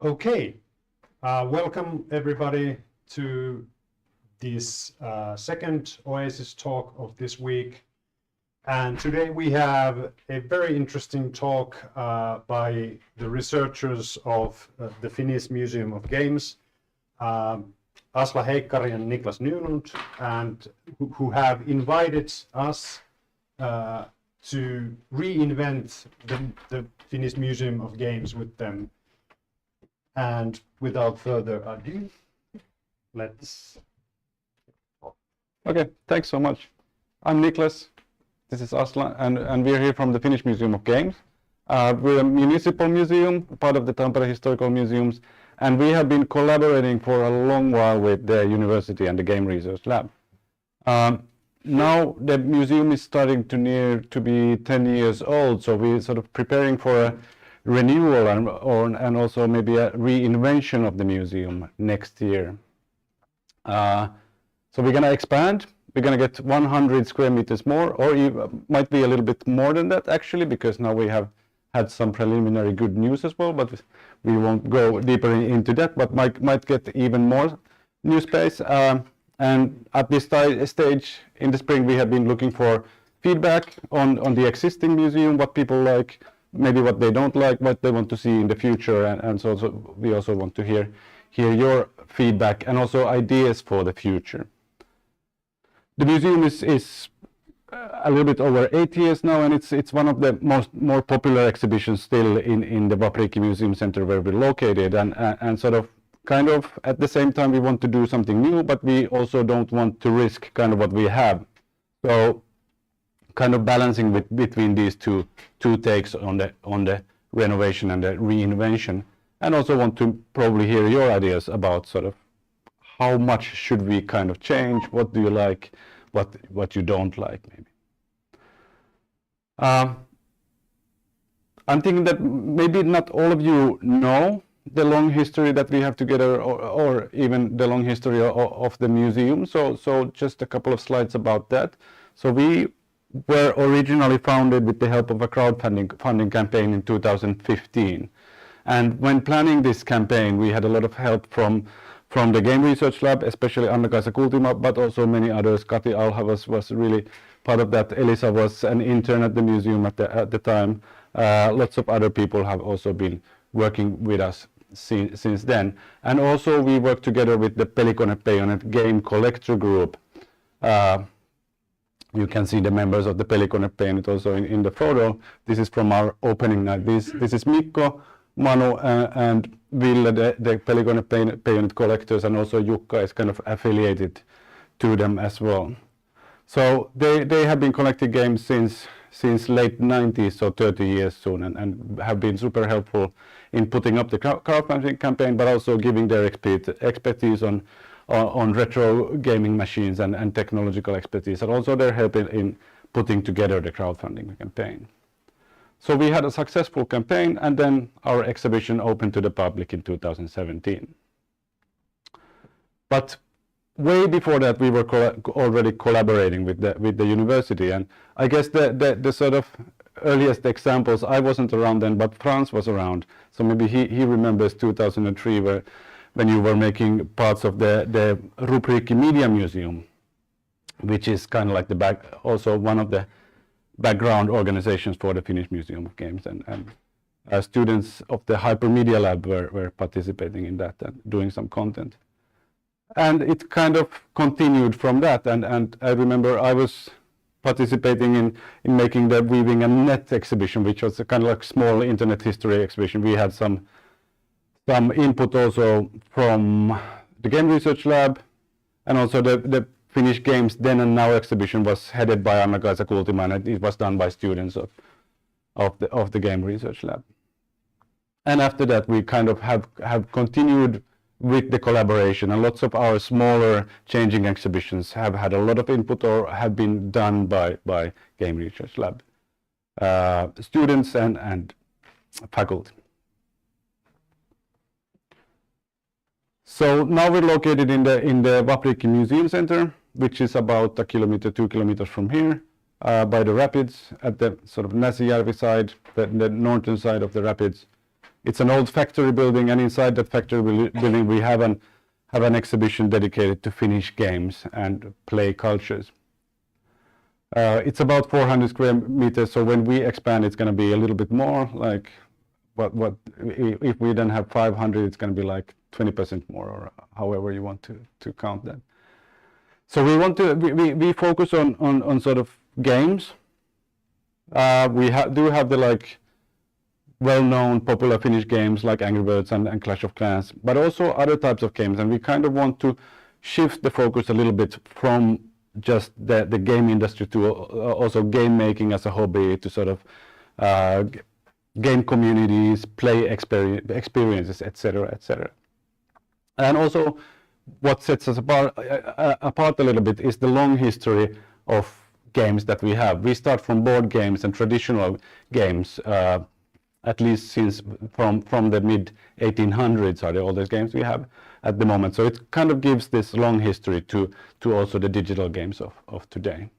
Okay, welcome everybody to this second OASIS talk of this week. And today we have a very interesting talk by the researchers of the Finnish Museum of Games, Asla, Heikkari and Niklas Nylund, and who have invited us to reinvent the Finnish Museum of Games with them. And without further ado, let's... Okay, thanks so much. I'm Niklas, this is Asla, and we're here from the Finnish Museum of Games. We're a municipal museum, part of the Tampere Historical Museums, and we have been collaborating for a long while with the university and the Game Research Lab. Now the museum is starting to be 10 years old, so we're sort of preparing for a renewal and also maybe a reinvention of the museum next year. So we're going to expand. We're going to get 100 square meters more, or might be a little bit more than that actually, because now we have had some preliminary good news as well, but we won't go deeper into that, but might get even more new space. And at this stage in the spring, we have been looking for feedback on the existing museum, what people like, maybe what they don't like, what they want to see in the future, and so we also want to hear your feedback and also ideas for the future. The museum is a little bit over 8 years now, and it's one of the more popular exhibitions still in the Vapriikki Museum Center where we're located, and sort of kind of at the same time we want to do something new, but we also don't want to risk kind of what we have. So kind of balancing between these two takes on the renovation and the reinvention, and also want to probably hear your ideas about sort of how much should we kind of change, what do you like, what you don't like maybe. I'm thinking that maybe not all of you know the long history that we have together, or even the long history of the museum, so just a couple of slides about that. So we were originally founded with the help of a crowdfunding campaign in 2015. And when planning this campaign, we had a lot of help from the Game Research Lab, especially Anna-Kaisa Kultima, but also many others. Kati Alha was really part of that. Elisa was an intern at the museum at the time. Lots of other people have also been working with us since then. And also we work together with the Pelikonepejonet Game Collector Group. You can see the members of the Pelikonepejonet also in the photo. This is from our opening night. This is Mikko, Manu, and Ville, the Pelikonepejonet collectors, and also Jukka is kind of affiliated to them as well. So they have been collecting games since late 90s, so 30 years soon, and have been super helpful in putting up the crowdfunding campaign, but also giving their expertise on retro gaming machines and technological expertise, and also their help in putting together the crowdfunding campaign. So we had a successful campaign, and then our exhibition opened to the public in 2017. But way before that, we were already collaborating with the university, and I guess the sort of earliest examples, I wasn't around then, but Frans was around, so maybe he remembers 2003 when you were making parts of the Rupriikki Media Museum, which is kind of like also one of the background organizations for the Finnish Museum of Games, and students of the Hypermedia Lab were participating in that and doing some content. And it kind of continued from that, and I remember I was participating in making the Weaving a Net exhibition, which was a kind of like small internet history exhibition. We had some input also from the Game Research Lab, and also the Finnish Games Then and Now exhibition was headed by Anna-Kaisa Kultima, and it was done by students of the Game Research Lab. And after that, we kind of have continued with the collaboration, and lots of our smaller changing exhibitions have had a lot of input or have been done by Game Research Lab students and faculty. So now we're located in the Vapriikki Museum Center, which is about 2 kilometers from here, by the rapids at the sort of Näsijärvi side, the northern side of the rapids. It's an old factory building, and inside that factory building we have an exhibition dedicated to Finnish games and play cultures. It's about 400 square meters, so when we expand it's going to be a little bit more, like what if we then have 500, it's going to be like 20% more, or however you want to count that. So we focus on sort of games. We do have the like well-known popular Finnish games like Angry Birds and Clash of Clans, but also other types of games, and we kind of want to shift the focus a little bit from just the game industry to also game making as a hobby, to sort of game communities, play experiences, etc., etc. And also what sets us apart a little bit is the long history of games that we have. We start from board games and traditional games, at least since from the mid 1800s are the oldest games we have at the moment. So it kind of gives this long history to also the digital games of today.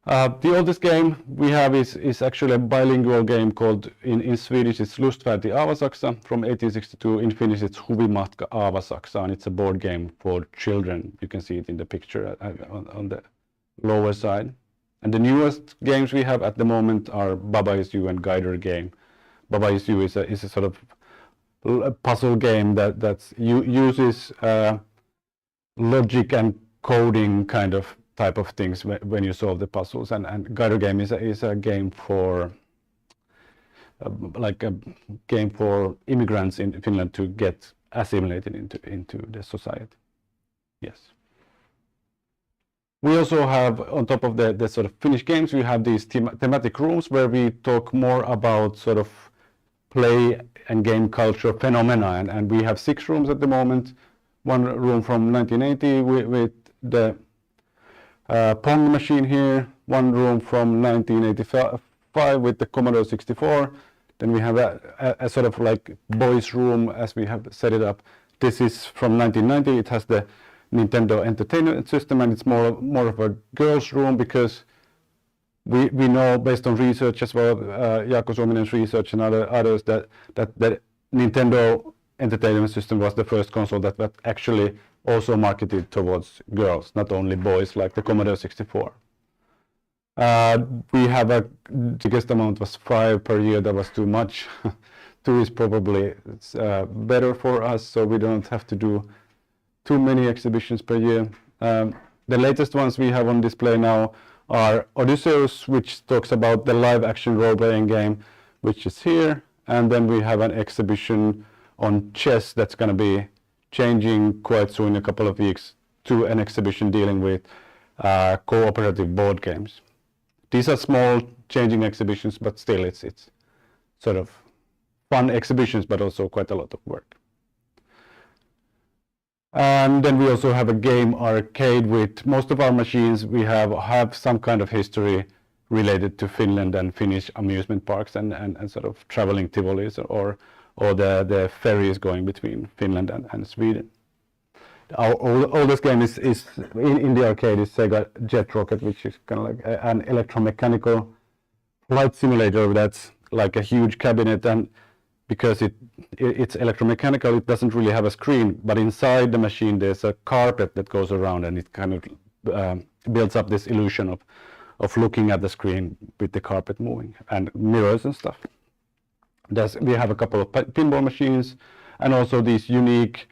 The oldest game we have is actually a bilingual game called, in Swedish it's Lustfärd i Aavasaksa from 1862. In Finnish it's Huvimatka Aavasaksa, and it's a board game for children. You can see it in the picture on the lower side. And the newest games we have at the moment are Baba Is You and Guider Game. Baba Is You is a sort of a puzzle game that uses logic and coding kind of type of things when you solve the puzzles, and Guider Game is a game for like a game for immigrants in Finland to get assimilated into the society. Yes. We also have, on top of the sort of Finnish games, we have these thematic rooms where we talk more about sort of play and game culture phenomena, and we have 6 rooms at the moment. One room from 1980 with the Pong machine here, one room from 1985 with the Commodore 64. Then we have a sort of like boys room, as we have set it up. This is from 1990. It has the Nintendo Entertainment System, and it's more of a girls' room, because we know, based on research as well, Jaakko Suominen's research and others, that the Nintendo Entertainment System was the first console that actually also marketed towards girls, not only boys, like the Commodore 64. We have the biggest amount was 5 per year. That was too much. 2 is probably better for us, so we don't have to do too many exhibitions per year. The latest ones we have on display now are Odysseus, which talks about the live-action role-playing game, which is here, and then we have an exhibition on chess that's going to be changing quite soon, in a couple of weeks, to an exhibition dealing with cooperative board games. These are small changing exhibitions, but still it's sort of fun exhibitions, but also quite a lot of work. And then we also have a game arcade. With most of our machines we have some kind of history related to Finland and Finnish amusement parks and sort of traveling Tivolis or the ferries going between Finland and Sweden. Our oldest game is in the arcade is Sega Jet Rocket, which is kind of like an electromechanical flight simulator that's like a huge cabinet, and because it's electromechanical, it doesn't really have a screen, but inside the machine there's a carpet that goes around, and it kind of builds up this illusion of looking at the screen with the carpet moving, and mirrors and stuff. We have a couple of pinball machines, and also these unique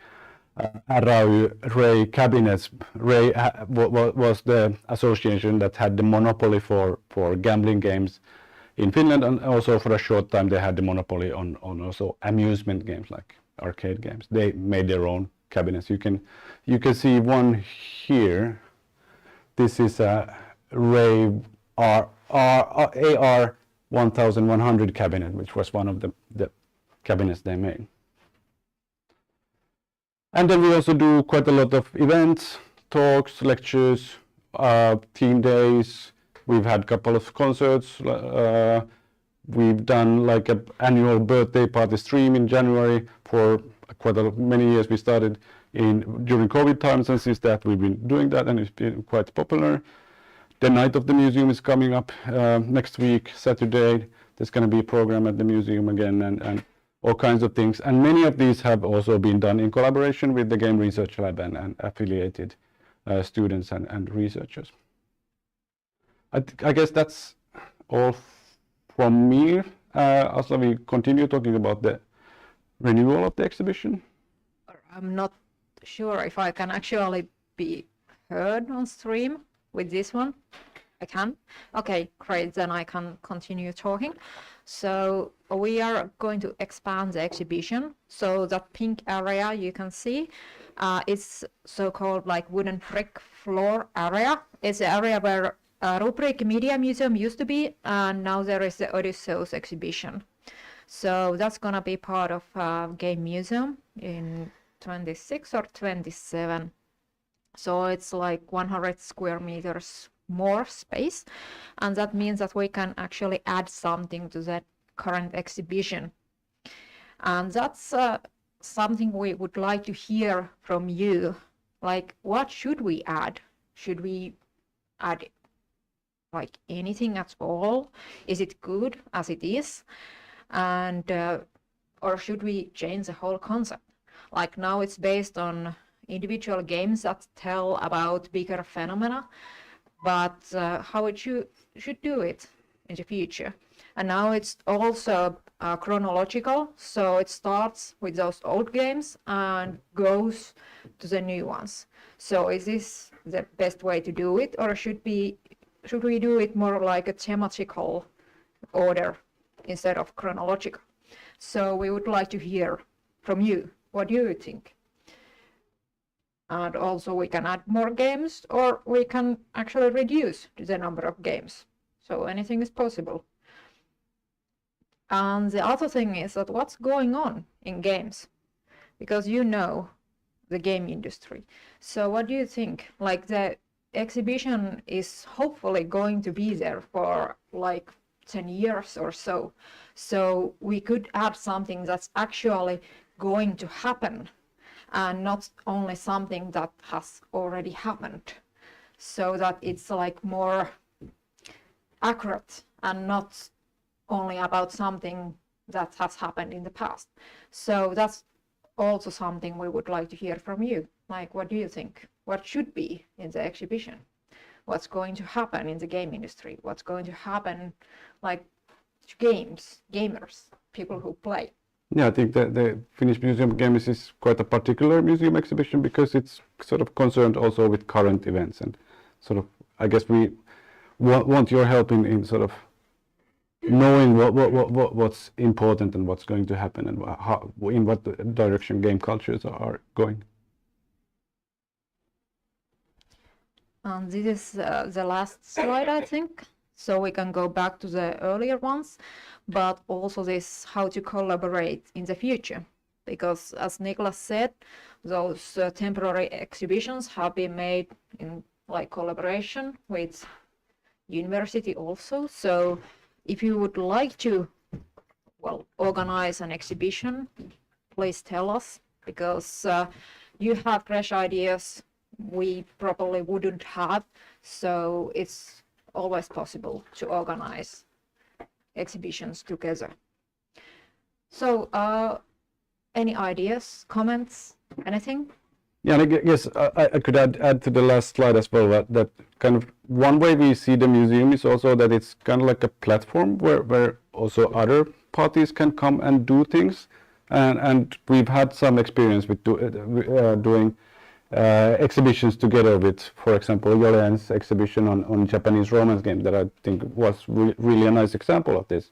Ray cabinets. Ray was the association that had the monopoly for gambling games in Finland, and also for a short time they had the monopoly on also amusement games like arcade games. They made their own cabinets. You can see one here. This is a Ray AR 1100 cabinet, which was one of the cabinets they made. And then we also do quite a lot of events, talks, lectures, theme days. We've had a couple of concerts. We've done like an annual birthday party stream in January for quite many years. We started during COVID times, and since that we've been doing that, and it's been quite popular. The night of the museum is coming up next week, Saturday, the there's going to be a program at the museum again, and all kinds of things. And many of these have also been done in collaboration with the Game Research Lab and affiliated students and researchers. I guess that's all from me. Asla, we continue talking about the renewal of the exhibition. I'm not sure if I can actually be heard on stream with this one. I can? Okay, great, then I can continue talking. So we are going to expand the exhibition. So that pink area you can see, it's so-called like wooden brick floor area. It's the area where Rubric Media Museum used to be, and now there is the Odysseus exhibition. So that's gonna be part of Game Museum in 26 or 27. So it's like 100 square meters more space, and that means that we can actually add something to that current exhibition. And that's something we would like to hear from you. Like, what should we add? Should we add like anything at all? Is it good as it is? And or should we change the whole concept? Like now it's based on individual games that tell about bigger phenomena, but how it should do it in the future. And now it's also chronological, so it starts with those old games and goes to the new ones. So is this the best way to do it, or should we do it more like a thematical order instead of chronological? So we would like to hear from you. What do you think? And also we can add more games, or we can actually reduce the number of games. So anything is possible. And the other thing is that what's going on in games? Because you know the game industry. So what do you think? Like the exhibition is hopefully going to be there for like 10 years or so. So we could add something that's actually going to happen, and not only something that has already happened, so that it's like more accurate and not only about something that has happened in the past. So that's also something we would like to hear from you. Like, what do you think? What should be in the exhibition? What's going to happen in the game industry? What's going to happen like to gamers, people who play? Yeah, I think that the Finnish Museum of Games is quite a particular museum exhibition because it's sort of concerned also with current events, and sort of, I guess we want your help in sort of knowing what's important and what's going to happen, and how, in what direction game cultures are going. This is the last slide, I think. So we can go back to the earlier ones, but also this how to collaborate in the future. Because as Niklas said, those temporary exhibitions have been made in like collaboration with university also. So if you would like to, well, organize an exhibition, please tell us, because you have fresh ideas we probably wouldn't have. So it's always possible to organize exhibitions together. So any ideas, comments, anything? Yeah, and I guess I could add to the last slide as well that kind of one way we see the museum is also that it's kind of like a platform where also other parties can come and do things, and we've had some experience with doing exhibitions together with, for example, Yolen's exhibition on Japanese romance games that I think was really a nice example of this.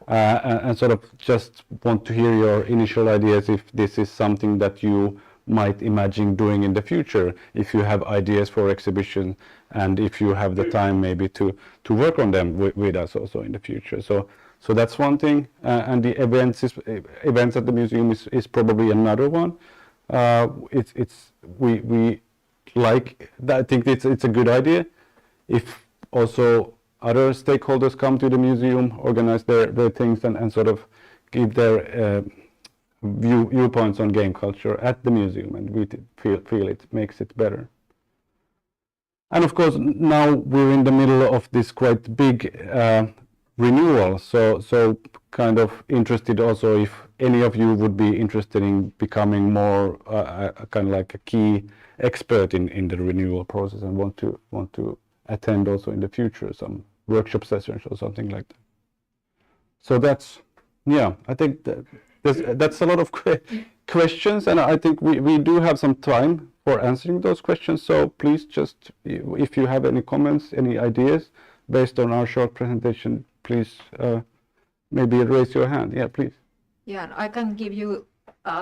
And sort of just want to hear your initial ideas if this is something that you might imagine doing in the future, if you have ideas for exhibition, and if you have the time maybe to work on them with us also in the future. So that's one thing, and the events at the museum is probably another one. We like that. I think it's a good idea if also other stakeholders come to the museum, organize their things, and sort of give their viewpoints on game culture at the museum, and we feel it makes it better. And of course, now we're in the middle of this quite big renewal. So kind of interested also if any of you would be interested in becoming more kind of like a key expert in the renewal process and want to attend also in the future some workshop sessions or something like that. So that's, yeah, I think that's a lot of questions, and I think we do have some time for answering those questions. So please just, if you have any comments, any ideas based on our short presentation, please maybe raise your hand. Yeah, please. Yeah, and I can give you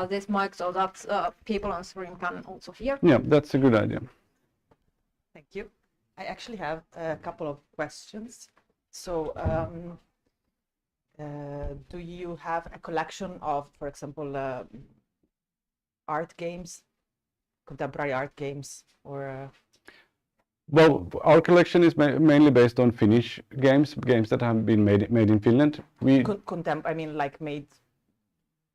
this mic so that people on stream can also hear. Yeah, that's a good idea. Thank you. I actually have a couple of questions. So, do you have a collection of, for example, art games, contemporary art games, or? Well, our collection is mainly based on Finnish games that have been made in Finland. I mean, like made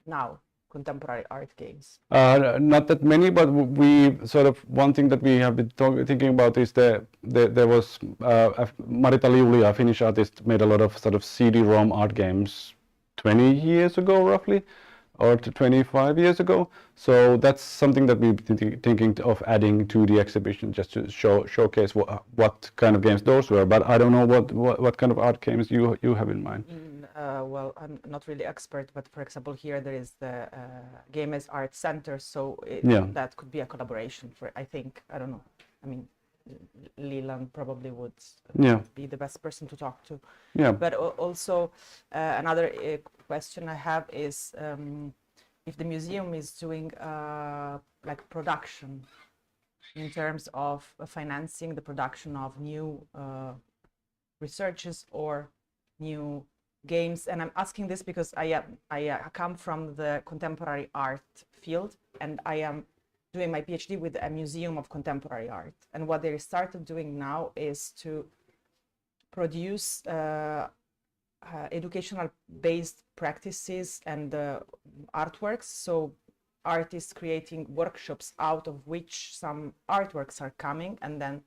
now, contemporary art games. Not that many, but we sort of, one thing that we have been thinking about is there was Marita Liuli, a Finnish artist, made a lot of sort of CD-ROM art games 20 years ago, roughly, or 25 years ago. So that's something that we've been thinking of adding to the exhibition, just to showcase what kind of games those were. But I don't know what kind of art games you have in mind. Well, I'm not really expert, but for example, here there is the Games Art Center, so that could be a collaboration for, I think, I don't know. I mean, Leland probably would be the best person to talk to. Yeah. But also another question I have is if the museum is doing like production in terms of financing the production of new researches or new games. And I'm asking this because I come from the contemporary art field, and I am doing my PhD with a museum of contemporary art. And what they started doing now is to produce educational based practices and artworks. So artists creating workshops out of which some artworks are coming, and then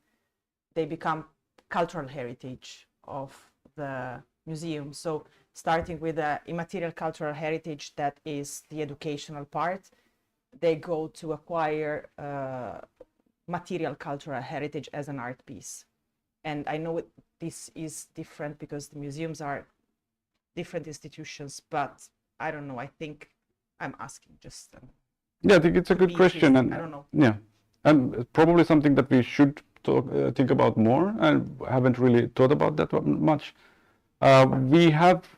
they become cultural heritage of the museum. So starting with the immaterial cultural heritage, that is the educational part, they go to acquire material cultural heritage as an art piece. And I know this is different because the museums are different institutions, but I don't know, I think I'm asking just yeah, I think it's a good question, and I don't know. Yeah, and probably something that we should think about more, and haven't really thought about that much. We have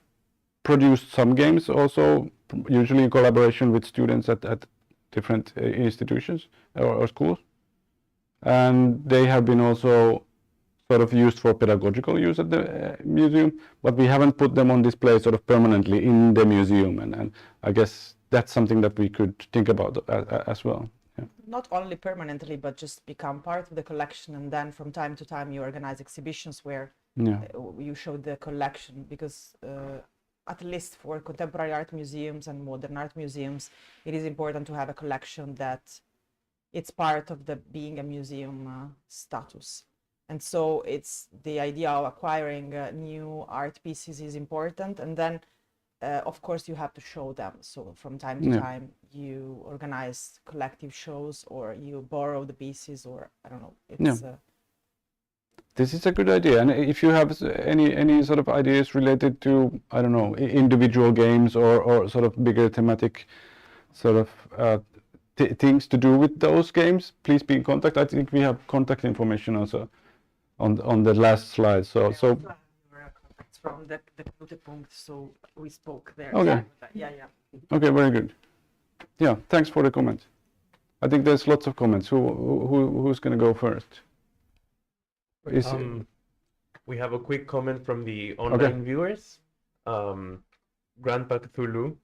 produced some games also, usually in collaboration with students at different institutions or schools, and they have been also sort of used for pedagogical use at the museum, but we haven't put them on display sort of permanently in the museum, and I guess that's something that we could think about as well. Yeah. Not only permanently, but just become part of the collection, and then from time to time you organize exhibitions where you show the collection, because at least for contemporary art museums and modern art museums, it is important to have a collection that it's part of the being a museum status. And so it's the idea of acquiring new art pieces is important, and then of course you have to show them. So from time to time you organize collective shows, or you borrow the pieces, or I don't know. It's this is a good idea, and if you have any sort of ideas related to, I don't know, individual games or sort of bigger thematic sort of things to do with those games, please be in contact. I think we have contact information also on the last slide. So contacts from the Knutepunkt, so we spoke there. Okay. Yeah. Okay, very good. Yeah, thanks for the comment. I think there's lots of comments. Who's going to go first? We have a quick comment from the online viewers. Grandpa Cthulhu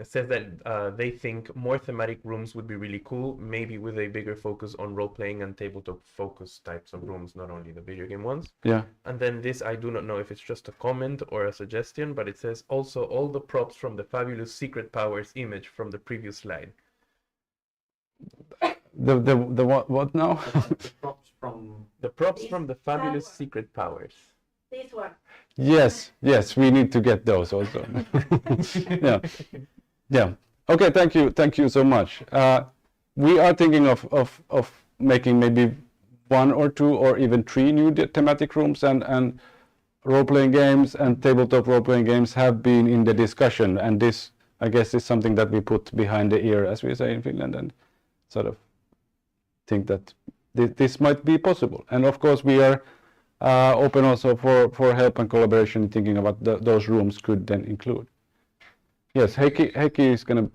says that they think more thematic rooms would be really cool, maybe with a bigger focus on role-playing and tabletop focus types of rooms, not only the video game ones. Yeah. And then this, I do not know if it's just a comment or a suggestion, but it says also all the props from the fabulous Secret Powers image from the previous slide. The what now? The props from the fabulous Secret Powers. This one. Yes, yes, we need to get those also. Yeah, yeah. Okay, thank you so much. We are thinking of making maybe 1 or 2 or even 3 new thematic rooms, and role-playing games and tabletop role-playing games have been in the discussion, and this, I guess, is something that we put behind the ear, as we say in Finland, and sort of think that this might be possible. And of course, we are open also for help and collaboration in thinking about those rooms could then include. Yes, Heikki is going to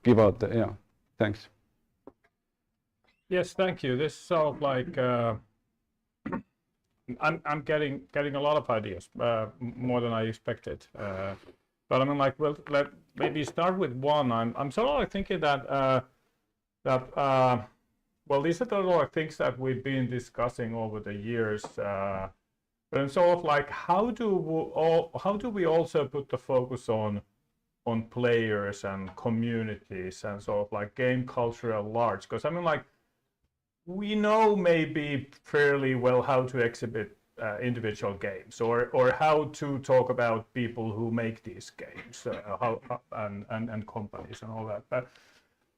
give out the, yeah, thanks. Yes, thank you. This is sort of like I'm getting a lot of ideas, more than I expected. But I mean, like, well, let maybe start with one. I'm sort of like thinking that well, these are the lot of things that we've been discussing over the years. But I'm sort of like, how do we also put the focus on players and communities and sort of like game culture at large? Because I mean, like, we know maybe fairly well how to exhibit individual games, or how to talk about people who make these games, and companies and all that. But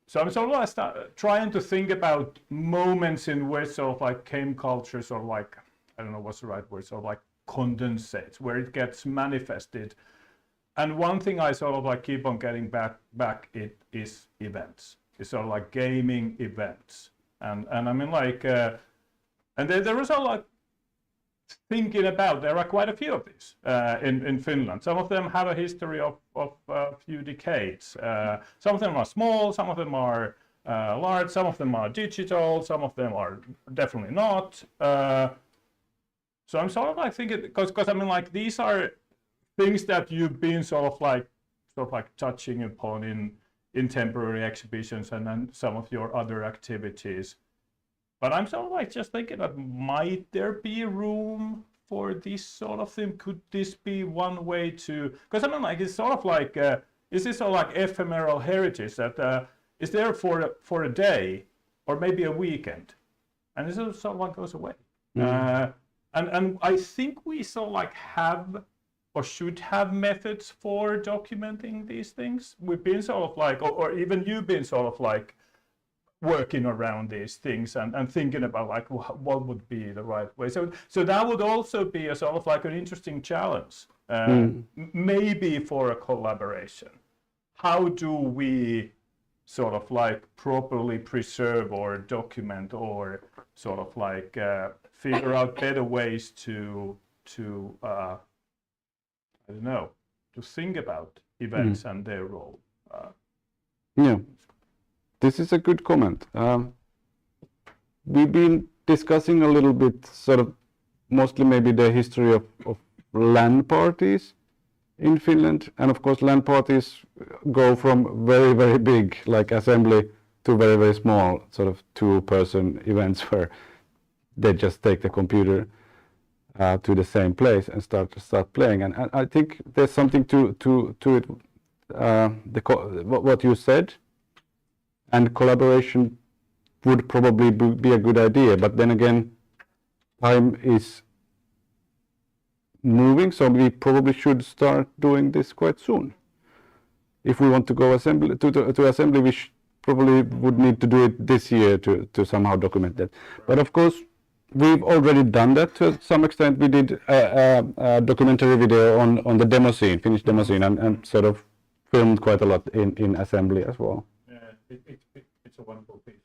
so I'm sort of like trying to think about moments in which sort of like game culture sort of like, I don't know what's the right word, sort of like condensates, where it gets manifested. And one thing I sort of like keep on getting back it is events. It's sort of like gaming events. And I mean, like, and there is a lot thinking about. There are quite a few of these in Finland. Some of them have a history of a few decades. Some of them are small, some of them are large, some of them are digital, some of them are definitely not. So I'm sort of like thinking, because I mean, like, these are things that you've been sort of like touching upon in temporary exhibitions and then some of your other activities. But I'm sort of like just thinking that might there be room for this sort of thing? Could this be one way to, because I mean, like, it's sort of like, is this sort of like ephemeral heritage that is there for a day or maybe a weekend, and this is sort of like goes away. And I think we sort of like have or should have methods for documenting these things. We've been sort of like, or even you've been sort of like working around these things and thinking about like what would be the right way. So that would also be a sort of like an interesting challenge, maybe for a collaboration. How do we sort of like properly preserve or document or sort of like figure out better ways to I don't know, to think about events and their role. Yeah, this is a good comment. We've been discussing a little bit, sort of, mostly maybe the history of LAN parties in Finland, and of course LAN parties go from very, very big, like assembly, to very, very small, sort of 2-person events where they just take the computer to the same place and start playing. And I think there's something to it, what you said, and collaboration would probably be a good idea. But then again, time is moving, so we probably should start doing this quite soon. If we want to go assembly to assembly, we probably would need to do it this year to somehow document that. But of course, we've already done that to some extent. We did a documentary video on the demo scene, Finnish demo scene, and sort of filmed quite a lot in assembly as well. Yeah, it's a wonderful piece.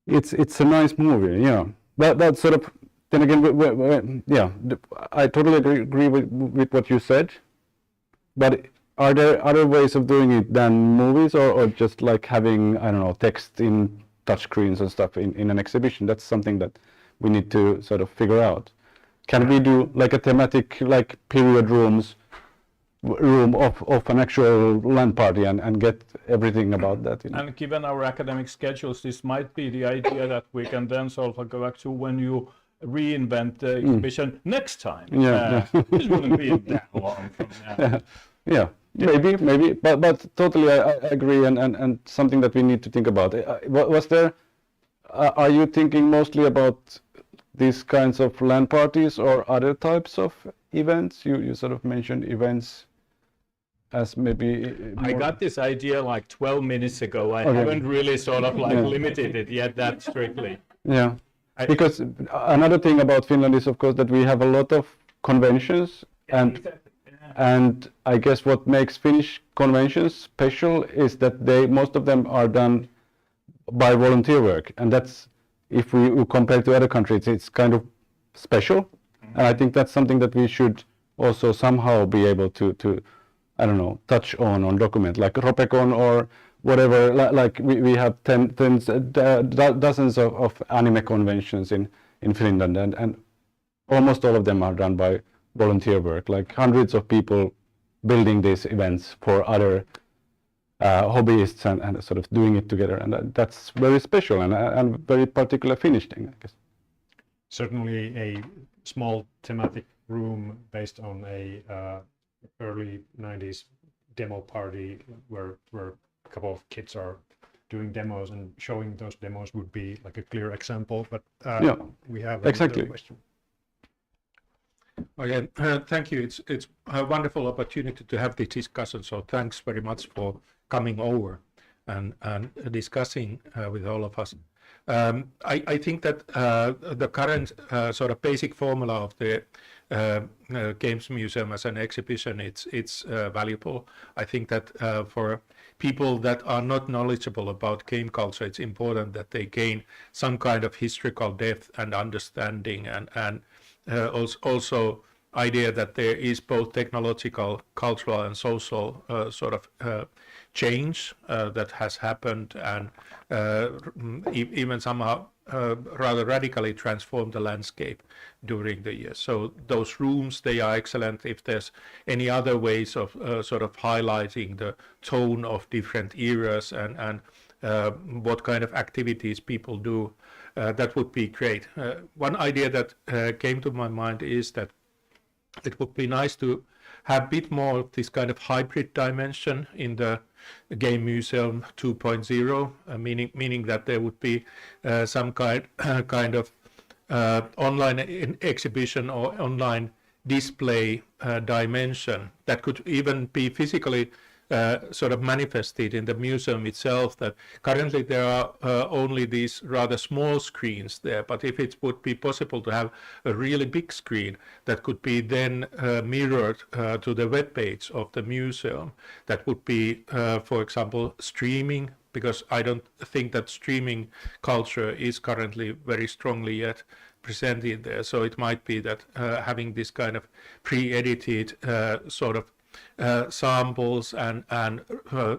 It's a nice movie, yeah. But sort of, then again, yeah, I totally agree with what you said. But are there other ways of doing it than movies, or just like having, I don't know, text in touchscreens and stuff in an exhibition? That's something that we need to sort of figure out. Can we do like a thematic, like period room of an actual LAN party and get everything about that? You know? And given our academic schedules, this might be the idea that we can then sort of go back to when you reinvent the exhibition next time. Yeah, This wouldn't be that long from now. Yeah. Maybe, but totally I agree, and something that we need to think about. Was there? Are you thinking mostly about these kinds of LAN parties or other types of events? You sort of mentioned events as maybe I got this idea like 12 minutes ago. I Okay. haven't really sort of like Yeah. limited it yet that strictly. Yeah, I- because another thing about Finland is, of course, that we have a lot of conventions, and Exactly. Yeah. and I guess what makes Finnish conventions special is that most of them are done by volunteer work, and that's, if we compare to other countries, it's kind of special, and I think that's something that we should also somehow be able to I don't know, touch on document, like Ropecon or whatever. Like we have dozens of anime conventions in Finland, and almost all of them are done by volunteer work, like hundreds of people building these events for other hobbyists and sort of doing it together, and that's very special and very particular Finnish thing, I guess. Certainly a small thematic room based on a early 90s demo party where a couple of kids are doing demos, and showing those demos would be like a clear example, but Yeah, we have exactly. another question. Again, thank you. It's a wonderful opportunity to have this discussion. So thanks very much for coming over and discussing with all of us. I think that the current sort of basic formula of the Games Museum as an exhibition, it's valuable. I think that for people that are not knowledgeable about game culture, it's important that they gain some kind of historical depth and understanding, and also idea that there is both technological, cultural, and social sort of change that has happened, and even somehow rather radically transformed the landscape during the years. So those rooms, they are excellent. If there's any other ways of sort of highlighting the tone of different eras and what kind of activities people do, that would be great. One idea that came to my mind is that it would be nice to have a bit more of this kind of hybrid dimension in the Game Museum 2.0, meaning that there would be some kind of online exhibition or online display dimension that could even be physically sort of manifested in the museum itself. That currently there are only these rather small screens there, but if it would be possible to have a really big screen that could be then mirrored to the web page of the museum, that would be, for example, streaming, because I don't think that streaming culture is currently very strongly yet presented there. So it might be that having this kind of pre-edited sort of samples and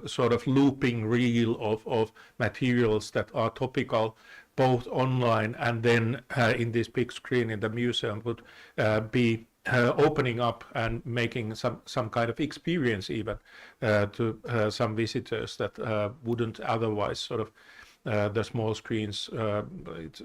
sort of looping reel of materials that are topical both online and then in this big screen in the museum would be opening up and making some kind of experience even to some visitors that wouldn't otherwise sort of the small screens. It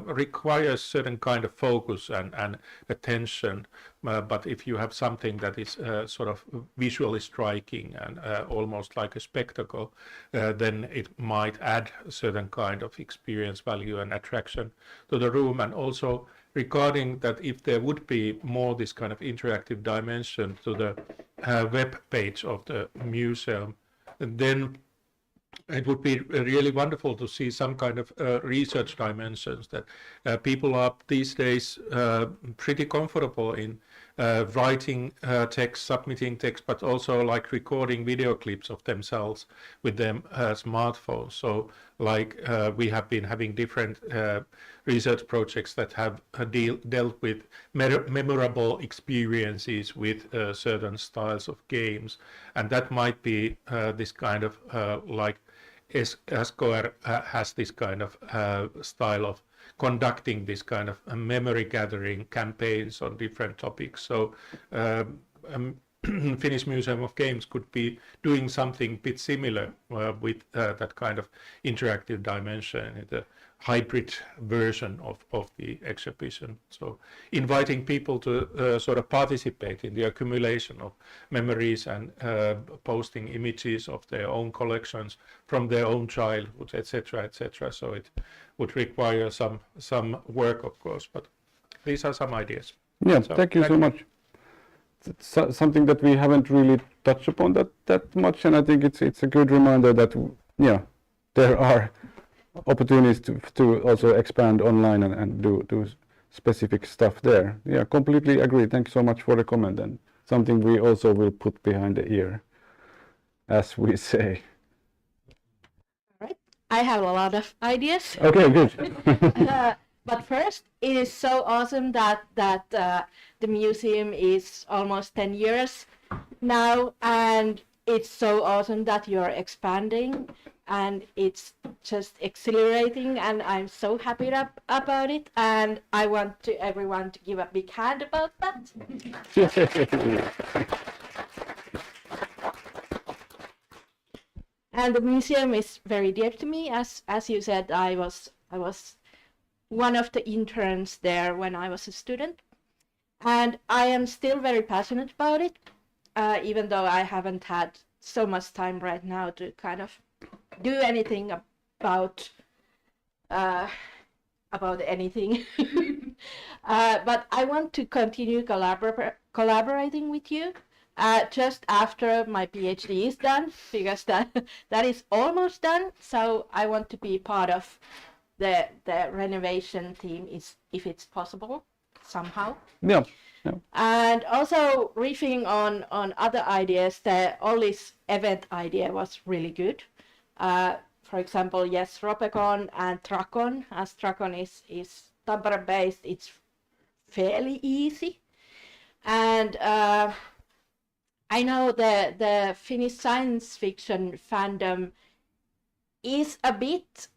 requires certain kind of focus and attention, but if you have something that is sort of visually striking and almost like a spectacle, then it might add a certain kind of experience value and attraction to the room. And also regarding that, if there would be more this kind of interactive dimension to the web page of the museum, then it would be really wonderful to see some kind of research dimensions that people are these days pretty comfortable in writing text, submitting text, but also like recording video clips of themselves with their smartphones. So like we have been having different research projects that have dealt with memorable experiences with certain styles of games, and that might be this kind of like Escoer has this kind of style of conducting this kind of memory gathering campaigns on different topics. So Finnish Museum of Games could be doing something a bit similar with that kind of interactive dimension in the hybrid version of the exhibition. So inviting people to sort of participate in the accumulation of memories and posting images of their own collections from their own childhood, etc., etc. So it would require some work, of course, but these are some ideas. Yeah, So, thank you so much. It's something that we haven't really touched upon that much, and I think it's a good reminder that there are opportunities to also expand online and do specific stuff there. Yeah, completely agree. Thanks so much for the comment, and something we also will put behind the ear, as we say. All right. I have a lot of ideas. Okay, good. But first, it is so awesome that the museum is almost 10 years now, and it's so awesome that you're expanding, and it's just exhilarating, and I'm so happy about it, and I want everyone to give a big hand about that. And the museum is very dear to me. As you said, I was one of the interns there when I was a student, and I am still very passionate about it, even though I haven't had so much time right now to kind of do anything about anything. But I want to continue collaborating with you just after my PhD is done, because that is almost done. So I want to be part of the renovation team, if it's possible somehow. Yeah. And also riffing on other ideas, the Olli's event idea was really good. For example, yes, Ropecon and Tracon, as Tracon is Tampere based, it's fairly easy. And I know the Finnish science fiction fandom is a bit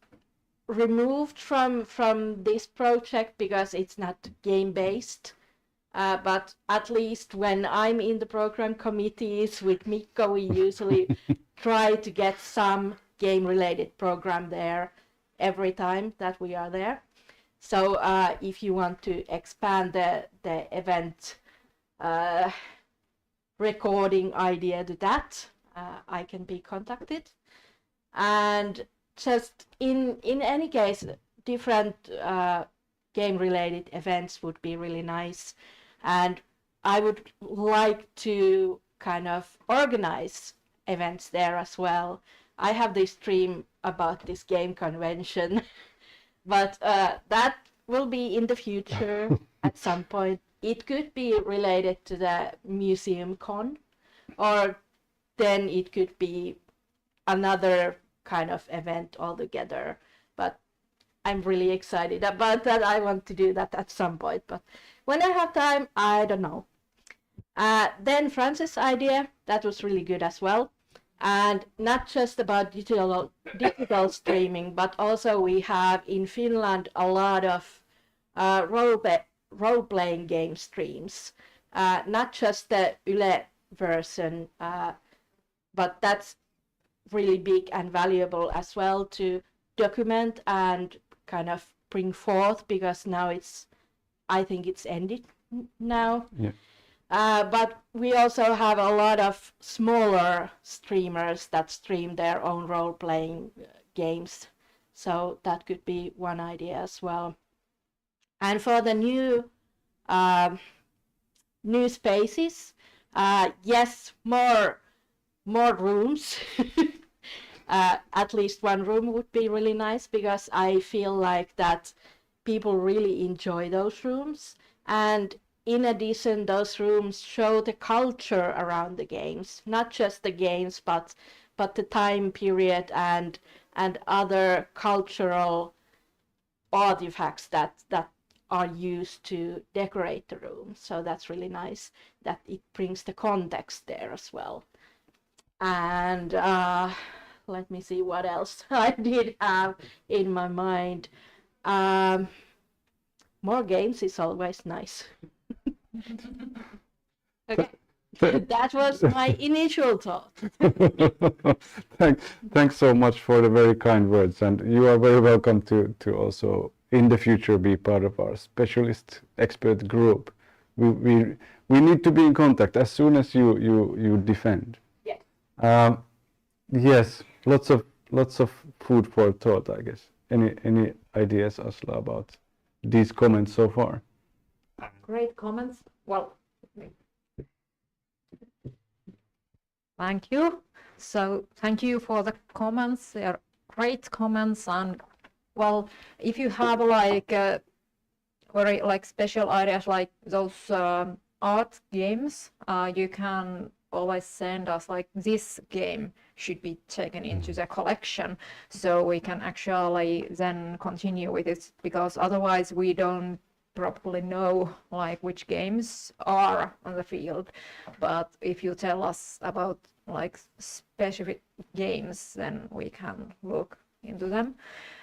removed from this project because it's not game based. But at least when I'm in the program committees with Mikko, we usually try to get some game-related program there every time that we are there. So if you want to expand the event recording idea to that, I can be contacted. And just in any case, different game-related events would be really nice. And I would like to kind of organize events there as well. I have this dream about this game convention, but that will be in the future at some point. It could be related to the museum con, or then it could be another kind of event altogether. But I'm really excited about that. I want to do that at some point, but when I have time, I don't know. Then Frances' idea, that was really good as well. And not just about digital streaming, but also we have in Finland a lot of role-playing game streams. Not just the Yle version, but that's really big and valuable as well to document and kind of bring forth, because now I think it's ended now. Yeah. But we also have a lot of smaller streamers that stream their own role-playing games. So that could be one idea as well. And for the new spaces, yes, more rooms. At least one room would be really nice, because I feel like that people really enjoy those rooms. And in addition, those rooms show the culture around the games, not just the games, but the time period and other cultural artifacts that are used to decorate the room. So that's really nice that it brings the context there as well. And let me see what else I did have in my mind. More games is always nice. Okay. That was my initial thought. Thanks so much for the very kind words, and you are very welcome to also in the future be part of our specialist expert group. We need to be in contact as soon as you defend. Yes. Yes, lots of food for thought, I guess. Any ideas, Asla, about these comments so far? Great comments. Well, thank you. So thank you for the comments. They are great comments, and well, if you have like very like special ideas like those art games, you can always send us like this game should be taken into the collection, so we can actually then continue with it, because otherwise we don't probably know like which games are on the field. But if you tell us about like specific games, then we can look into them.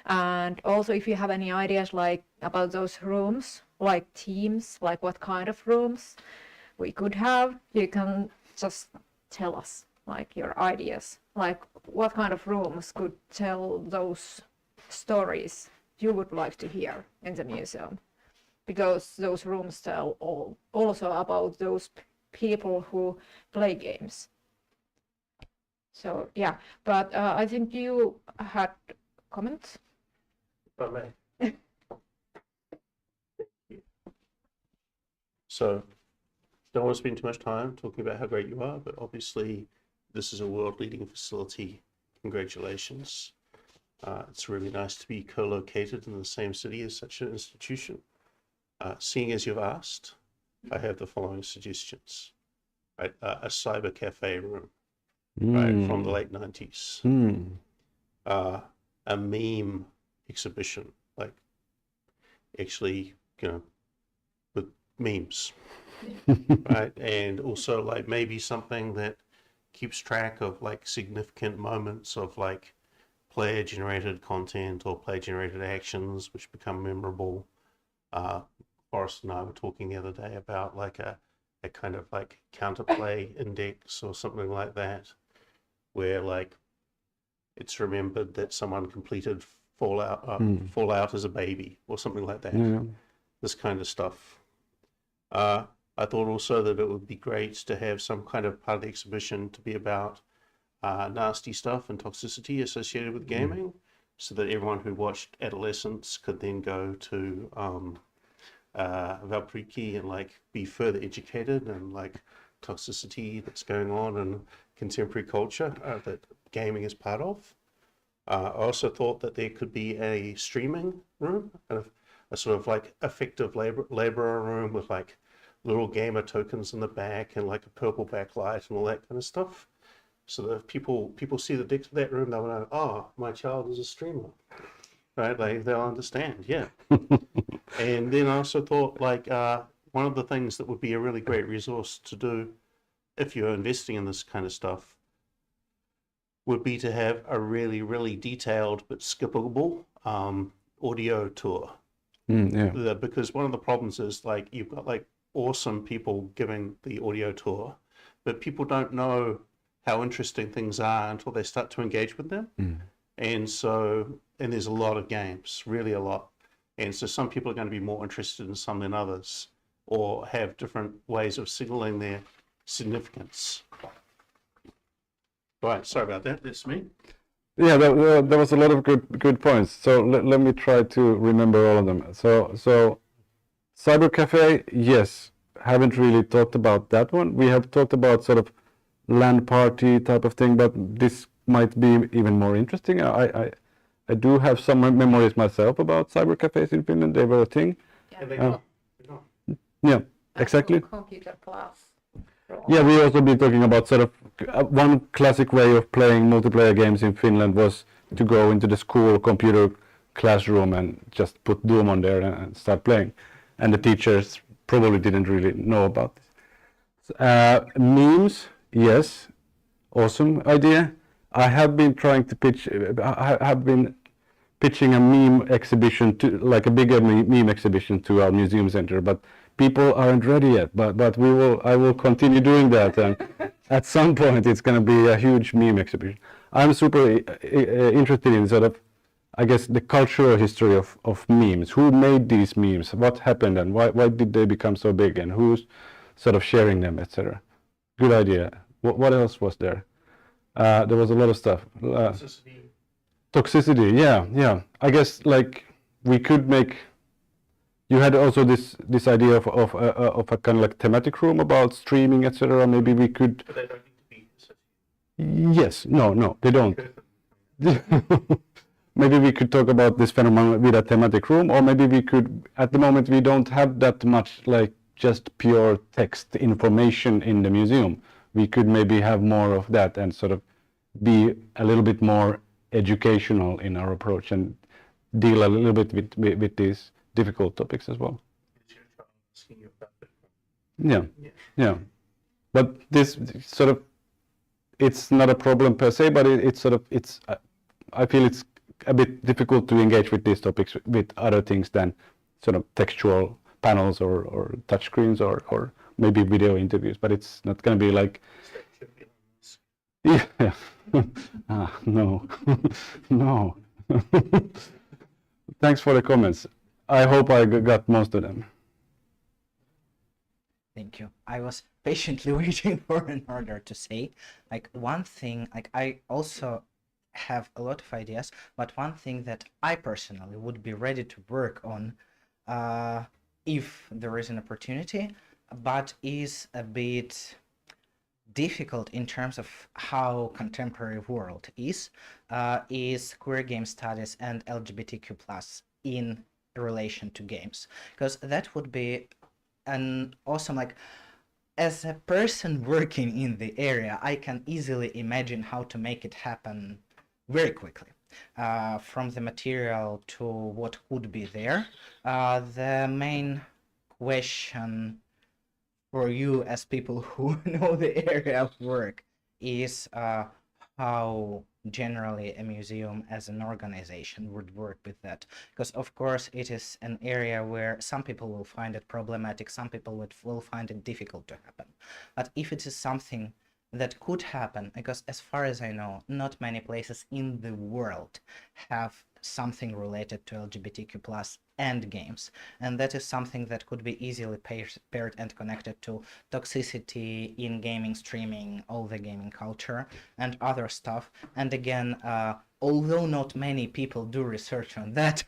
And also if you have any ideas like about those rooms, like teams, like what kind of rooms we could have, you can just tell us like your ideas, like what kind of rooms could tell those stories you would like to hear in the museum, because those rooms tell also about those people who play games. So yeah, but I think you had comments. If I may. So, don't want to spend too much time talking about how great you are, but obviously this is a world-leading facility. Congratulations. It's really nice to be co-located in the same city as such an institution. Seeing as you've asked, I have the following suggestions. Right, a cyber cafe room, right, from the late 90s. A meme exhibition, like actually, with memes, right? And also like maybe something that keeps track of like significant moments of like player generated content or player generated actions which become memorable. Forrest and I were talking the other day about like a kind of like counterplay index or something like that, where like it's remembered that someone completed Fallout as a baby or something like that. Yeah. This kind of stuff. I thought also that it would be great to have some kind of part of the exhibition to be about nasty stuff and toxicity associated with gaming, so that everyone who watched Adolescence could then go to Valpriki and like be further educated and like toxicity that's going on in contemporary culture that gaming is part of. I also thought that there could be a streaming room, a sort of like effective laborer room with like little gamer tokens in the back and like a purple backlight and all that kind of stuff. So that if people see the deck of that room, they'll know, oh, my child is a streamer, right? They'll understand, yeah. And then I also thought like one of the things that would be a really great resource to do if you're investing in this kind of stuff would be to have a really, really detailed but skippable audio tour. Yeah. Because one of the problems is like you've got like awesome people giving the audio tour, but people don't know how interesting things are until they start to engage with them. And there's a lot of games, really a lot. And so some people are going to be more interested in some than others, or have different ways of signaling their significance. Right, sorry about that, that's me. Yeah, there was a lot of good points. So let me try to remember all of them. So cyber cafe, yes, haven't really talked about that one. We have talked about sort of LAN party type of thing, but this might be even more interesting. I do have some memories myself about cyber cafes in Finland. They were a thing. Yeah, exactly. Computer class. Yeah, we also been talking about sort of one classic way of playing multiplayer games in Finland was to go into the school computer classroom and just put Doom on there and start playing. And the teachers probably didn't really know about this. Memes, yes, awesome idea. I have been trying to pitching a meme exhibition to, like a bigger meme exhibition to our museum center, but people aren't ready yet, but I will continue doing that, and at some point it's going to be a huge meme exhibition. I'm super interested in sort of, I guess, the cultural history of memes. Who made these memes? What happened, and why did they become so big, and who's sort of sharing them, etc. Good idea. What else was there? There was a lot of stuff. Toxicity, yeah. I guess like we could make. You had also this idea of a kind of like thematic room about streaming, etc. Maybe we could. But they don't need to be. Yes, no, they don't. Maybe we could talk about this phenomenon with a thematic room, or maybe we could. At the moment, we don't have that much like just pure text information in the museum. We could maybe have more of that and sort of be a little bit more educational in our approach and deal a little bit with these difficult topics as well. Yeah. But this sort of, it's not a problem per se, but it's sort of, I feel it's a bit difficult to engage with these topics with other things than sort of textual panels or touchscreens or maybe video interviews, but it's not going to be like, yeah. No. No. Thanks for the comments. I hope I got most of them. Thank you. I was patiently waiting for an order to say, like, one thing, like, I also have a lot of ideas, but one thing that I personally would be ready to work on if there is an opportunity, but is a bit difficult in terms of how contemporary world is queer game studies and LGBTQ+ in relation to games, because that would be an awesome, like, as a person working in the area, I can easily imagine how to make it happen very quickly. From the material to what could be there. The main question for you as people who know the area of work is how generally a museum as an organization would work with that. Because of course it is an area where some people will find it problematic, some people will find it difficult to happen. But if it is something that could happen, because as far as I know, not many places in the world have something related to LGBTQ+ and games, and that is something that could be easily paired and connected to toxicity in gaming, streaming, all the gaming culture and other stuff. And again, although not many people do research on that,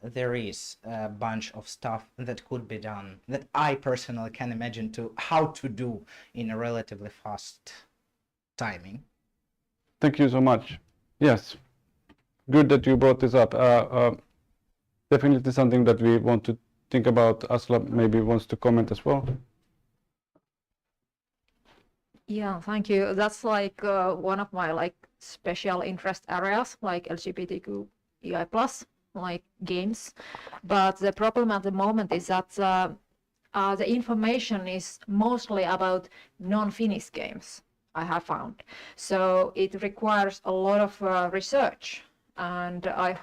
there is a bunch of stuff that could be done that I personally can imagine how to do in a relatively fast timing. Thank you so much. Yes, good that you brought this up. Definitely something that we want to think about. Asla maybe wants to comment as well. Yeah, thank you. That's like one of my like special interest areas, like LGBTQI+, like games. But the problem at the moment is that the information is mostly about non-Finnish games, I have found. So it requires a lot of research, and I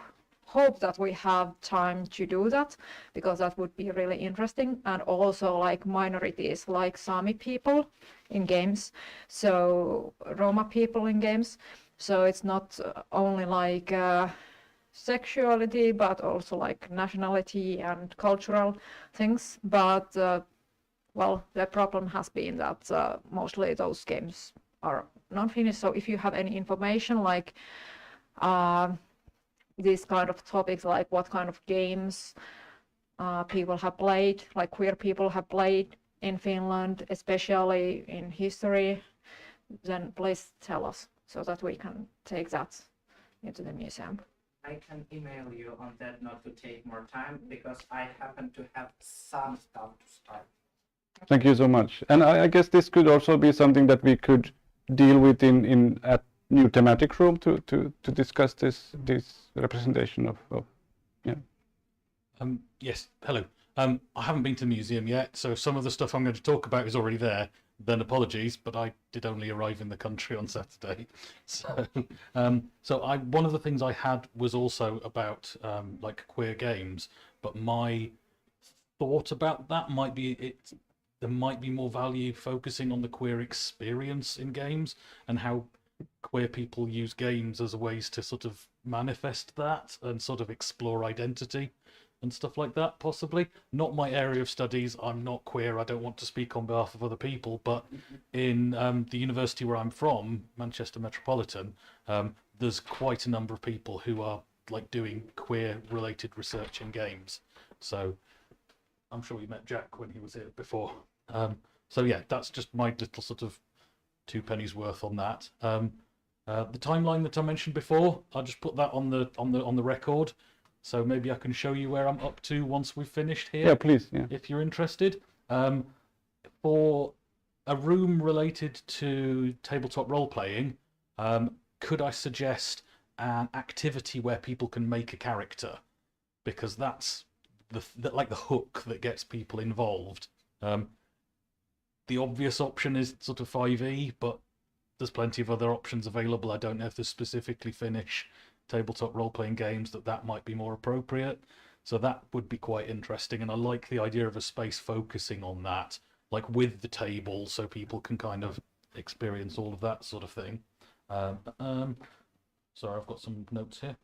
hope that we have time to do that, because that would be really interesting. And also like minorities, like Sami people in games, so Roma people in games. So it's not only like sexuality, but also like nationality and cultural things. But well, the problem has been that mostly those games are non-Finnish. So if you have any information like these kind of topics, like what kind of games people have played, like queer people have played in Finland, especially in history, then please tell us so that we can take that into the museum. I can email you on that, not to take more time, because I happen to have some stuff to start. Thank you so much. And I guess this could also be something that we could deal with in at new thematic room to discuss this representation of yeah. Yes, hello. I haven't been to the museum yet, so some of the stuff I'm going to talk about is already there. Then apologies, but I did only arrive in the country on Saturday. So, one of the things I had was also about like queer games, but my thought about that. There might be more value focusing on the queer experience in games and how queer people use games as ways to sort of manifest that and sort of explore identity and stuff like that, possibly. Not my area of studies. I'm not queer. I don't want to speak on behalf of other people, but in the university where I'm from, Manchester Metropolitan, there's quite a number of people who are like doing queer related research in games. So I'm sure you met Jack when he was here before. So yeah, that's just my little sort of 2 pennies worth on that. The timeline that I mentioned before, I'll just put that on the record. So maybe I can show you where I'm up to once we've finished here. Yeah, please. Yeah. If you're interested. For a room related to tabletop role playing, could I suggest an activity where people can make a character? Because that's like the hook that gets people involved. The obvious option is sort of 5e, but there's plenty of other options available. I don't know if there's specifically Finnish tabletop role-playing games that might be more appropriate. So that would be quite interesting, and I like the idea of a space focusing on that, like with the table, so people can kind of experience all of that sort of thing. Sorry, I've got some notes here.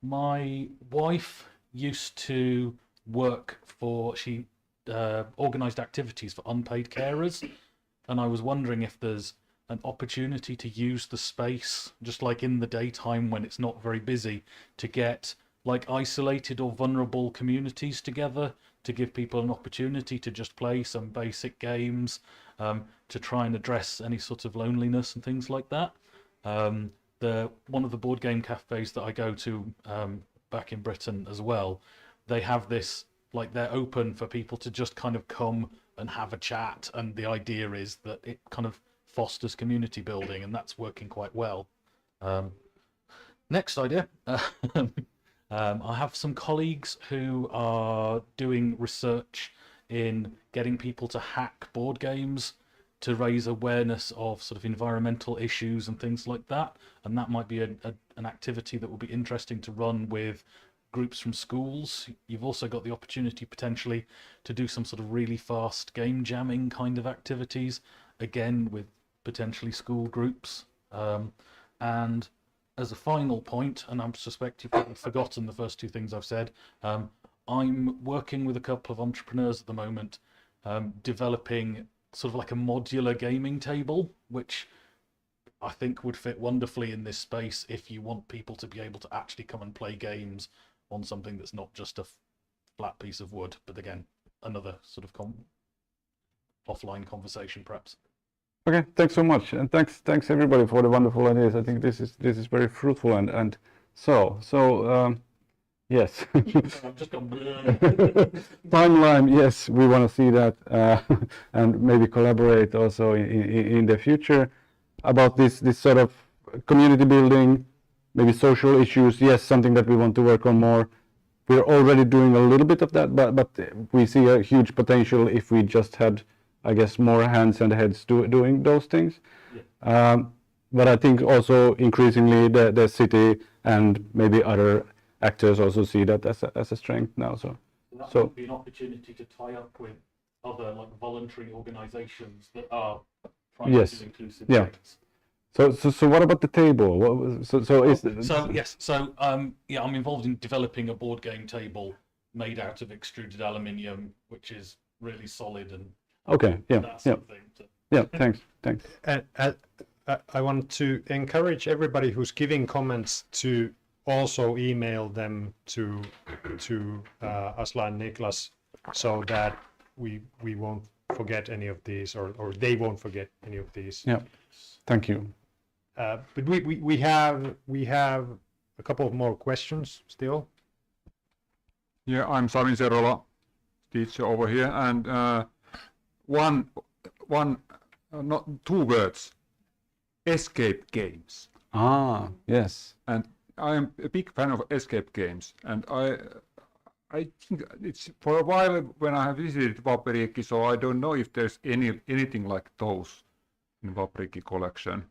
My wife used to work for, she organised activities for unpaid carers, and I was wondering if there's an opportunity to use the space, just like in the daytime when it's not very busy, to get like isolated or vulnerable communities together to give people an opportunity to just play some basic games, to try and address any sort of loneliness and things like that. One of the board game cafes that I go to back in Britain as well, they have this, like they're open for people to just kind of come and have a chat, and the idea is that it kind of fosters community building, and that's working quite well. Next idea. I have some colleagues who are doing research in getting people to hack board games to raise awareness of sort of environmental issues and things like that, and that might be an activity that will be interesting to run with groups from schools. You've also got the opportunity potentially to do some sort of really fast game jamming kind of activities, again with potentially school groups. And as a final point, and I suspect you've probably forgotten the first 2 things I've said, I'm working with a couple of entrepreneurs at the moment, developing sort of like a modular gaming table, which I think would fit wonderfully in this space if you want people to be able to actually come and play games on something that's not just a flat piece of wood, but again, another sort of offline conversation perhaps. Okay, thanks so much, and thanks everybody for the wonderful ideas. I think this is very fruitful, and so yes. I've just gone Timeline, yes, we want to see that, and maybe collaborate also in the future about this sort of community building, maybe social issues. Yes, something that we want to work on more. We're already doing a little bit of that, but we see a huge potential if we just had, I guess, more hands and heads doing those things. Yeah. But I think also increasingly the city and maybe other actors also see that as a strength now. So that would be an opportunity to tie up with other like voluntary organisations that are trying to do inclusive things. So what about the table? Yeah, I'm involved in developing a board game table made out of extruded aluminium, which is really solid and thanks. I want to encourage everybody who's giving comments to also email them to Asla and Niklas, so that we won't forget any of these, or they won't forget any of these. Yeah, thank you. But we have a couple of more questions still. Yeah, I'm Sami Serola, teacher over here, and not 2 words: escape games. Ah, yes. And I am a big fan of escape games, and I think it's for a while when I have visited Vaperiki, so I don't know if there's anything like those in Vaperiki collection.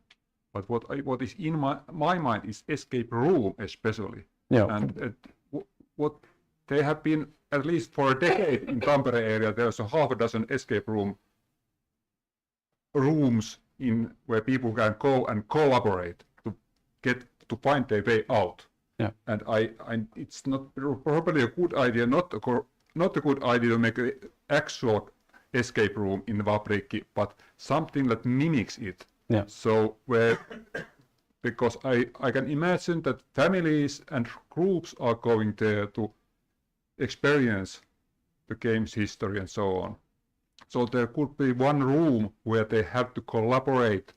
But what is in my mind is escape room especially. Yeah. And what there have been, at least for a decade in Tampere area, there's a half a dozen escape rooms in where people can go and collaborate to find their way out. Yeah. And it's not probably a good idea, not a good idea to make an actual escape room in Vaprikki, but something that mimics it. Yeah. So because I can imagine that families and groups are going there to experience the game's history and so on. So there could be one room where they have to collaborate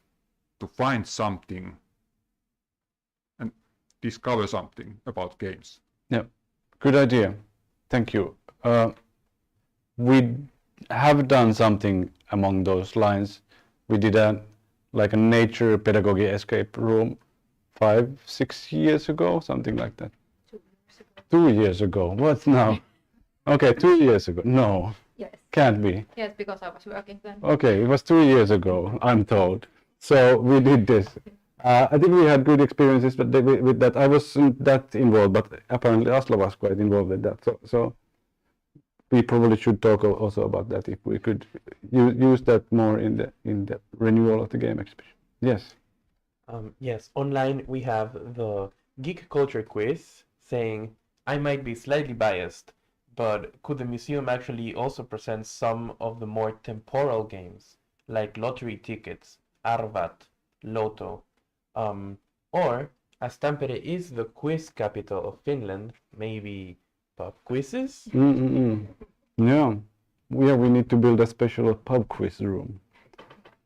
to find something and discover something about games. Yeah, good idea. Thank you. We have done something among those lines. We did a nature pedagogy escape room 5-6 years ago, something like that. 2 years ago. What now? Okay, 2 years ago. No. Yes. Can't be. Yes, because I was working then. Okay, it was 2 years ago, I'm told. So we did this. I think we had good experiences with that. I wasn't that involved, but apparently Asla was quite involved with that. So we probably should talk also about that, if we could use that more in the renewal of the game exhibition. Yes. Yes, online we have the geek culture quiz saying, I might be slightly biased, but could the museum actually also present some of the more temporal games, like lottery tickets, arvat, lotto, or, as Tampere is the quiz capital of Finland, maybe pub quizzes? Yeah, we need to build a special pub quiz room.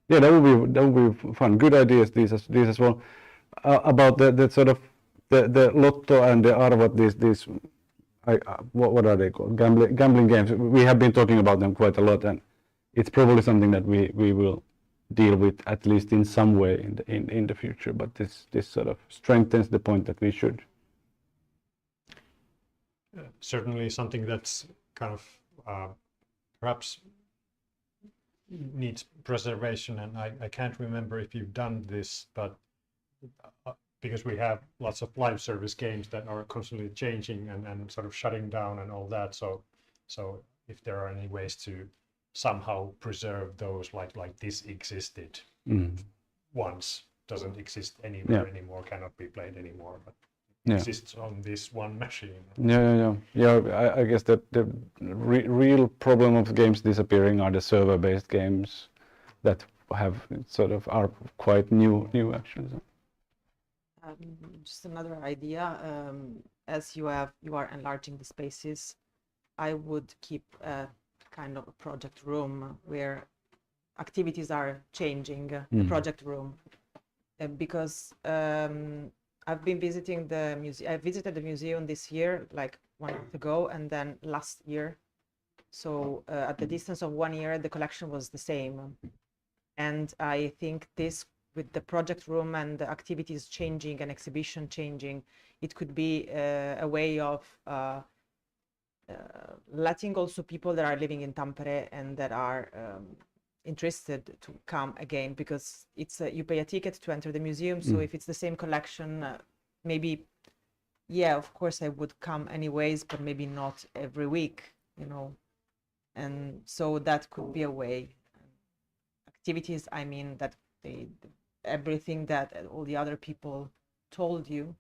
Yeah, that would be fun. Good ideas these as well. About the sort of the lotto and the arvat, these what are they called? Gambling games. We have been talking about them quite a lot, and it's probably something that we will deal with at least in some way in the future. But this sort of strengthens the point that we should. Certainly something that's kind of perhaps needs preservation, and I can't remember if you've done this, but because we have lots of live service games that are constantly changing and sort of shutting down and all that, so if there are any ways to somehow preserve those, like this existed once, doesn't exist anywhere anymore, cannot be played anymore, but exists on this one machine. Yeah. I guess that the real problem of games disappearing are the server-based games that have sort of are quite new actually. Just another idea. As you are enlarging the spaces, I would keep a kind of a project room where activities are changing. The project room, because I've been visiting the museum. I visited the museum this year, like 1 month ago, and then last year. So at the distance of 1 year, the collection was the same. And I think this, with the project room and the activities changing and exhibition changing, it could be a way of letting also people that are living in Tampere and that are interested to come again, because it's you pay a ticket to enter the museum. So if it's the same collection, maybe, yeah, of course I would come anyways, but maybe not every week, and so that could be a way. Activities, I mean, that everything that all the other people told you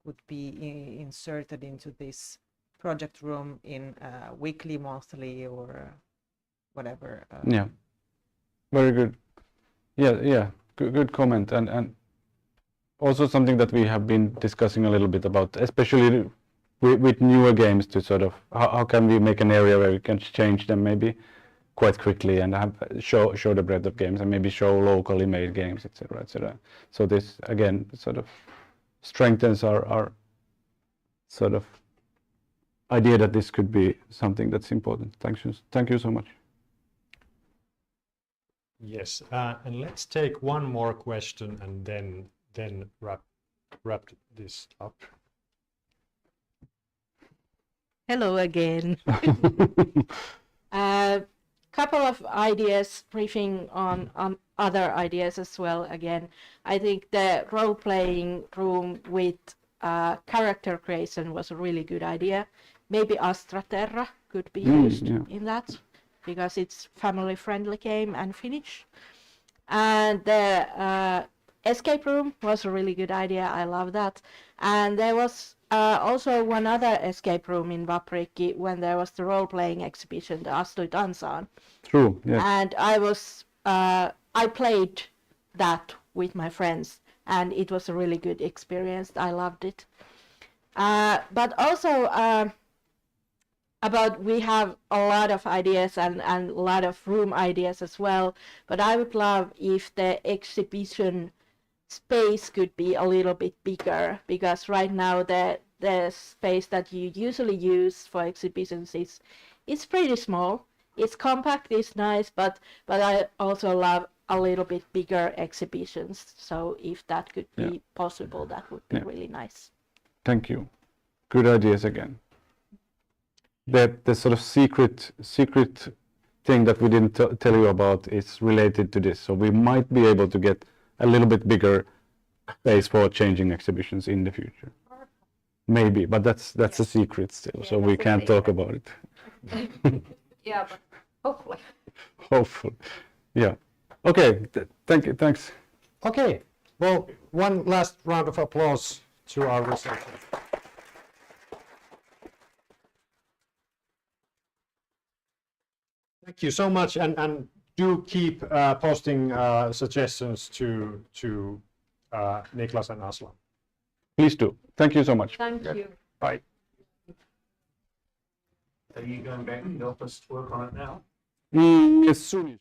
would be inserted into this project room in weekly, monthly, or whatever. Yeah, very good. Yeah, good comment, and also something that we have been discussing a little bit about, especially with newer games, to sort of how can we make an area where we can change them maybe quite quickly and show the breadth of games, and maybe show locally made games, etc., etc. So this again sort of strengthens our sort of idea that this could be something that's important. Thank you so much. Yes, and let's take one more question and then wrap this up. Hello again. Couple of ideas, briefing on other ideas as well. Again, I think the role-playing room with character creation was a really good idea, maybe Astra Terra could be used in that, because it's family-friendly game and Finnish. And the escape room was a really good idea. I love that. And there was also one other escape room in Vaprikki when there was the role-playing exhibition, the Astui Tansaan. True, yes. And I played that with my friends, and it was a really good experience. I loved it. But also we have a lot of ideas and a lot of room ideas as well. But I would love if the exhibition space could be a little bit bigger, because right now the space that you usually use for exhibitions is pretty small. It's compact, it's nice, but I also love a little bit bigger exhibitions. So if that could be possible, that would be really nice. Thank you. Good ideas again. The sort of secret thing that we didn't tell you about is related to this. So we might be able to get a little bit bigger space for changing exhibitions in the future. Maybe, but that's a secret still, so we can't talk about it. Yeah, but hopefully. Hopefully. Yeah. Okay, thank you, thanks. Okay, well, one last round of applause to our researchers. Thank you so much, and do keep posting suggestions to Niklas and Asla. Please do. Thank you so much. Thank you. Bye. Are you going back to the office to work on it now? As soon as